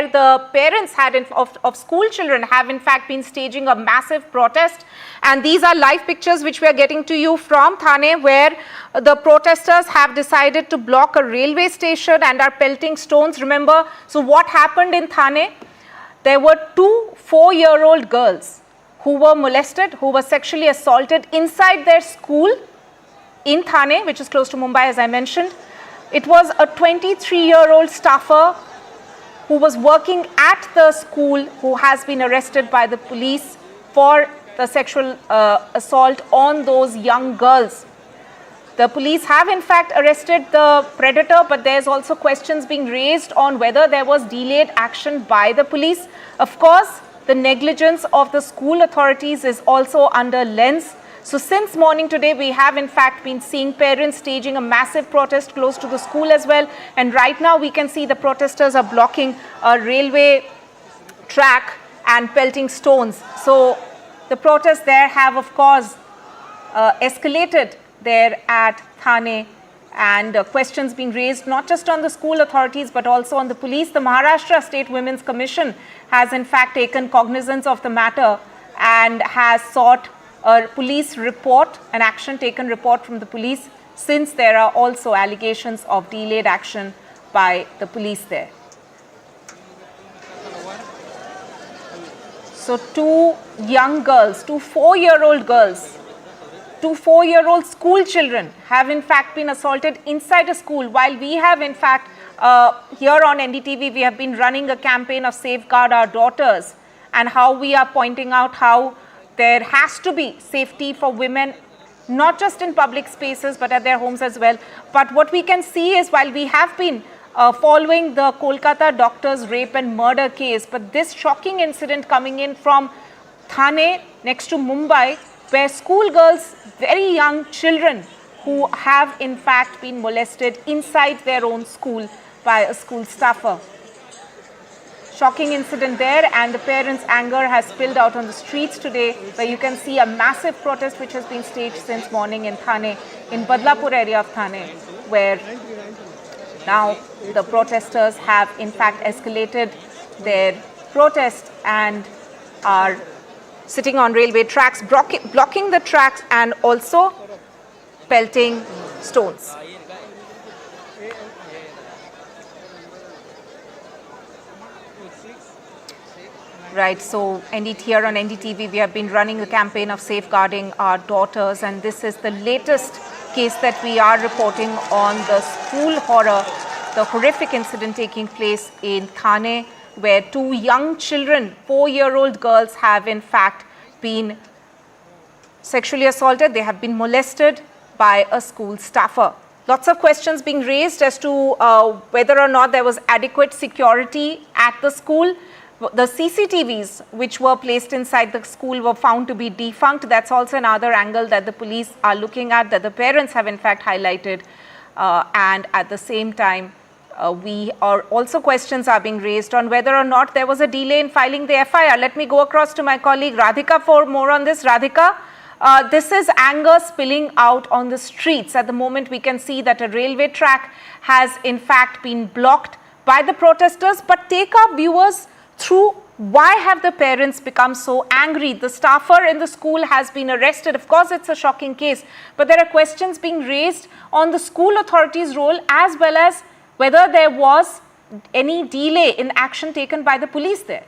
the parents of school children have in fact been staging a massive protest, and these are live pictures which we are getting to you from Thane, where the protesters have decided to block a railway station and are pelting stones. Remember, so what happened in Thane? There were two 4-year-old girls who were molested, who were sexually assaulted inside their school in Thane, which is close to Mumbai, as I mentioned. It was a 23-year-old staffer who was working at the school, who has been arrested by the police for the sexual assault on those young girls. The police have in fact arrested the predator, but there's also questions being raised on whether there was delayed action by the police. Of course, the negligence of the school authorities is also under lens. So since morning today, we have in fact been seeing parents staging a massive protest close to the school as well. And right now we can see the protesters are blocking a railway track and pelting stones. So the protests there have of course escalated there at Thane, and questions being raised not just on the school authorities but also on the police. The Maharashtra State Women's Commission has in fact taken cognizance of the matter and has sought a police report, an action taken report from the police, since there are also allegations of delayed action by the police there. So two young girls, two 4-year-old girls, two 4-year-old school children have in fact been assaulted inside a school, while we have in fact here on NDTV we have been running a campaign of Safeguard Our Daughters, and how we are pointing out how there has to be safety for women, not just in public spaces but at their homes as well. But what we can see is, while we have been following the Kolkata doctor's rape and murder case, but this shocking incident coming in from Thane next to Mumbai, where schoolgirls, very young children who have in fact been molested inside their own school by a school staffer. Shocking incident there, and the parents' anger has spilled out on the streets today, where you can see a massive protest which has been staged since morning in Thane, in Badlapur area of Thane, where now the protesters have in fact escalated their protest and are sitting on railway tracks, blocking the tracks and also pelting stones. Right, so here on NDTV, we have been running a campaign of safeguarding our daughters, and this is the latest case that we are reporting on the school horror, the horrific incident taking place in Thane, where two young children, 4-year-old girls, have in fact been sexually assaulted. They have been molested by a school staffer. Lots of questions being raised as to whether or not there was adequate security at the school. The CCTVs which were placed inside the school were found to be defunct. That's also another angle that the police are looking at, that the parents have in fact highlighted. And at the same time, questions are being raised on whether or not there was a delay in filing the FIR. Let me go across to my colleague Radhika for more on this. Radhika, this is anger spilling out on the streets. At the moment, we can see that a railway track has in fact been blocked by the protesters. But take our viewers through why have the parents become so angry. The staffer in the school has been arrested. Of course, it's a shocking case, but there are questions being raised on the school authorities' role, as well as whether there was any delay in action taken by the police there.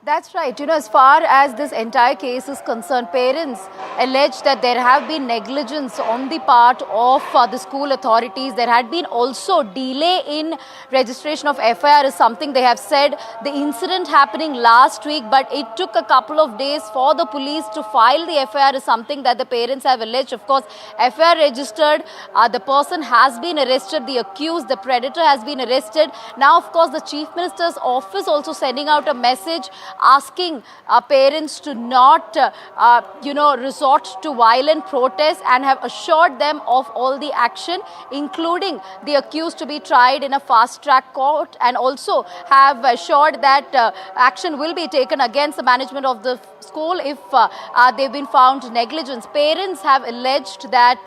That's right. As far as this entire case is concerned, parents allege that there have been negligence on the part of the school authorities. There had been also delay in registration of FIR is something they have said. The incident happening last week, but it took a couple of days for the police to file the FIR is something that the parents have alleged. Of course, FIR registered, the person has been arrested, the accused, the predator has been arrested. Now, of course, the Chief Minister's office also sending out a message asking parents to not, resort to violent protests, and have assured them of all the action, including the accused to be tried in a fast-track court, and also have assured that action will be taken against the management of the school if they've been found negligence. Parents have alleged that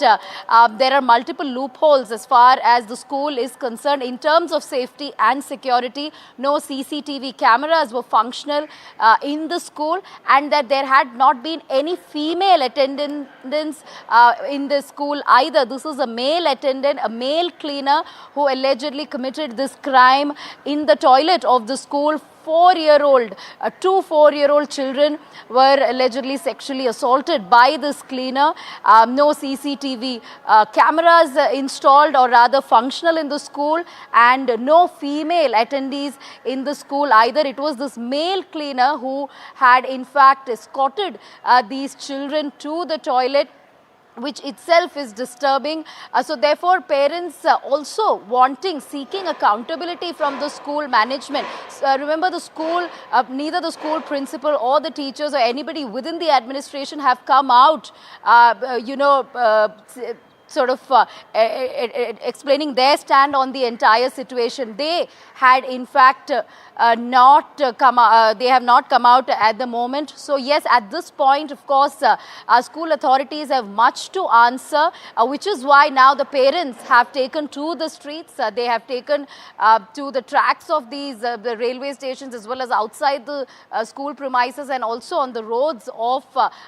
there are multiple loopholes as far as the school is concerned in terms of safety and security. No CCTV cameras were functional in the school, and that there had not been any female attendants in the school either. This is a male attendant, a male cleaner, who allegedly committed this crime in the toilet of the school. 4-year-old, two 4-year-old children were allegedly sexually assaulted by this cleaner. No CCTV cameras installed, or rather functional, in the school, and no female attendees in the school either. It was this male cleaner who had in fact escorted these children to the toilet, which itself is disturbing. So therefore, parents also seeking accountability from the school management. Remember, the school, neither the school principal or the teachers or anybody within the administration have come out, sort of explaining their stand on the entire situation. They had in fact they have not come out at the moment. So yes, at this point, of course, our school authorities have much to answer, which is why now the parents have taken to the streets. They have taken to the tracks of these the railway stations, as well as outside the school premises, and also on the roads of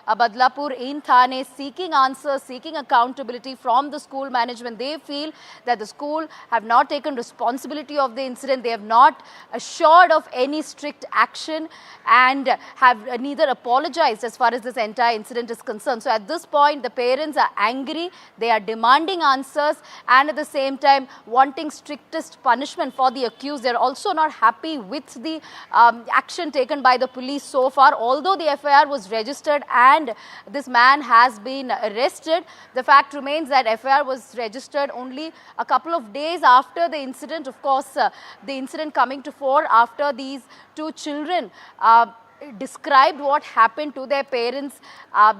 Badlapur in Thane, seeking answers, seeking accountability from the school management. They feel that the school have not taken responsibility of the incident. They have not assured of any strict action, and have neither apologized as far as this entire incident is concerned. So at this point, the parents are angry. They are demanding answers, and at the same time wanting strictest punishment for the accused. They're also not happy with the action taken by the police so far. Although the FIR was registered and this man has been arrested, the fact remains that FIR was registered only a couple of days after the incident. Of course, the incident coming to fore after these two children described what happened to their parents.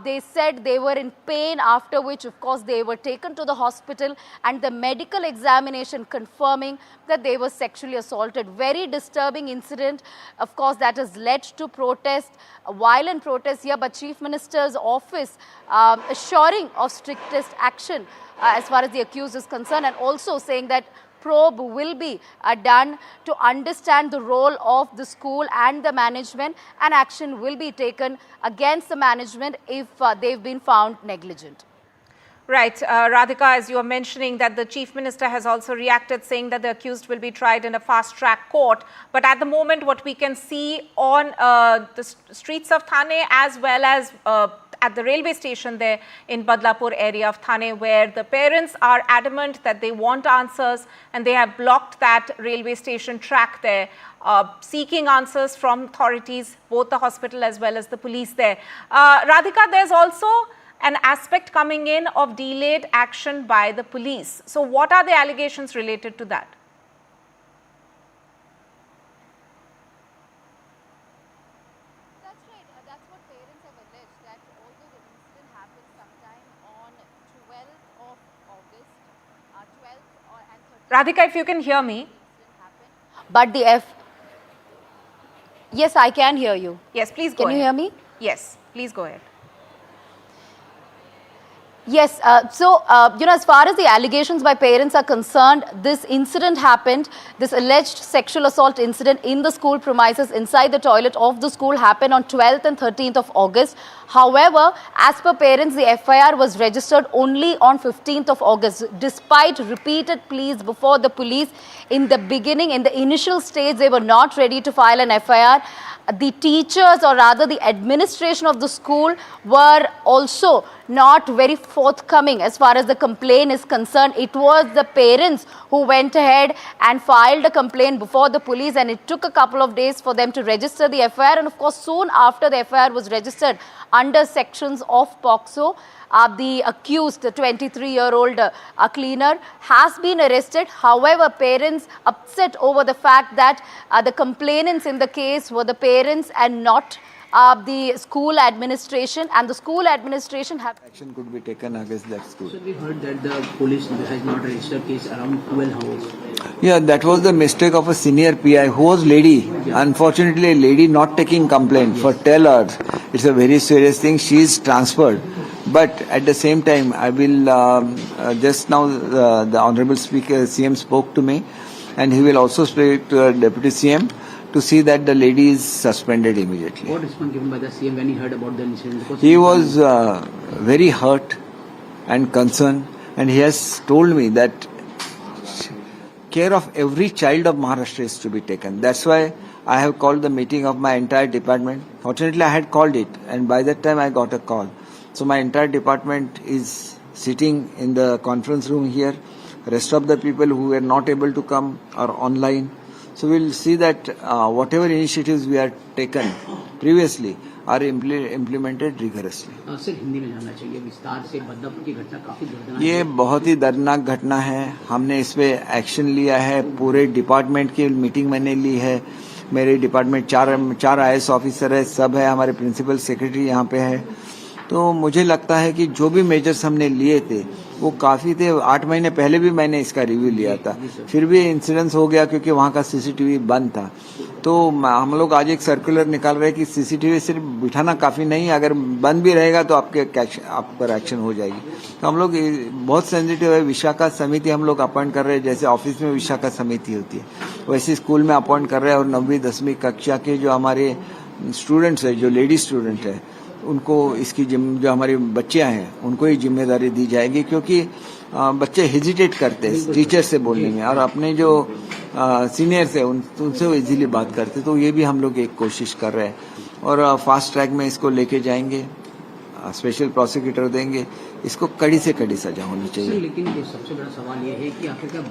They said they were in pain, after which, of course, they were taken to the hospital, and the medical examination confirming that they were sexually assaulted. Very disturbing incident, of course, that has led to protest, violent protest here, but Chief Minister's office assuring of strictest action as far as the accused is concerned, and also saying that probe will be done to understand the role of the school and the management, and action will be taken against the management if they've been found negligent. Right. Radhika, as you are mentioning, that the Chief Minister has also reacted, saying that the accused will be tried in a fast-track court. But at the moment, what we can see on the streets of Thane, as well as at the railway station there in Badlapur area of Thane, where the parents are adamant that they want answers, and they have blocked that railway station track there, seeking answers from authorities, both the hospital as well as the police there. Radhika, there's also an aspect coming in of delayed action by the police. So what are the allegations related to that? That's right. That's what parents have alleged, that although the incident happened sometime on 12th of August, 12th and 13th. Radhika, if you can hear me. But yes, I can hear you. Yes, please go ahead. Can you hear me? Yes, please go ahead. Yes, as far as the allegations by parents are concerned, this incident happened, this alleged sexual assault incident in the school premises inside the toilet of the school happened on 12th and 13th of August. However, as per parents, the FIR was registered only on 15th of August, despite repeated pleas before the police. In the beginning, in the initial stage, they were not ready to file an FIR. The teachers, or rather the administration of the school, were also not very forthcoming as far as the complaint is concerned. It was the parents who went ahead and filed a complaint before the police, and it took a couple of days for them to register the FIR. And of course, soon after the FIR was registered under sections of POCSO, the accused, the 23-year-old cleaner, has been arrested. However, parents upset over the fact that the complainants in the case were the parents and not the school administration, and the school administration have... Action could be taken against that school. So we heard that the police has not registered case around 12 hours. Yeah, that was the mistake of a senior PI who was lady. Unfortunately, a lady not taking complaint for 10 hours. It's a very serious thing. She is transferred. But at the same time, I will, just now the Honorable Speaker, CM spoke to me, and he will also speak to our Deputy CM to see that the lady is suspended immediately. What response given by the CM when he heard about the incident? Because He was very hurt and concerned, and he has told me that care of every child of Maharashtra is to be taken. That's why I have called the meeting of my entire department. Fortunately, I had called it, and by that time I got a call. So my entire department is sitting in the conference room here. Rest of the people who were not able to come are online. So we'll see that whatever initiatives we have taken previously are implemented rigorously. Sir Hindi में जानना चाहिए विस्तार से बदलापुर की घटना काफी दर्दनाक ये बहुत ही दर्दनाक घटना है. हमने इस पे एक्शन लिया है. पूरे डिपार्टमेंट की मीटिंग मैंने ली है. मेरे डिपार्टमेंट चार IAS ऑफिसर है, सब है. हमारे प्रिंसिपल सेक्रेटरी यहाँ पे है. तो मुझे लगता है कि जो भी मेजर्स हमने लिए थे वो काफी थे. 8 महीने पहले भी मैंने इसका रिव्यू लिया था, फिर भी इंसिडेंस हो गया क्योंकि वहाँ का CCTV बंद था. तो हम लोग आज एक सर्कुलर निकाल रहे हैं कि CCTV सिर्फ बिठाना काफी नहीं, अगर बंद भी रहेगा तो आप पर एक्शन हो जाएगी. तो हम लोग बहुत सेंसिटिव है. विशाखा समिति हम लोग अपॉइंट कर रहे हैं. जैसे ऑफिस में विशाखा समिति होती है वैसे स्कूल में अपॉइंट कर रहे हैं. और 9वीं 10वीं कक्षा के जो हमारे स्टूडेंट्स है, जो लेडी स्टूडेंट है, उनको इसकी जो हमारे बच्चे हैं उनको ही जिम्मेदारी दी जाएगी. क्योंकि बच्चे हेजिटेट करते हैं टीचर से बोलने में, और अपने जो सीनियर्स है उनसे वो इजीली बात करते. तो ये भी हम लोग एक कोशिश कर रहे हैं और फास्ट ट्रैक में इसको लेके जाएंगे. स्पेशल प्रोसिक्यूटर देंगे. इसको कड़ी से कड़ी सजा होनी चाहिए. लेकिन सबसे बड़ा सवाल ये है कि आखिरकार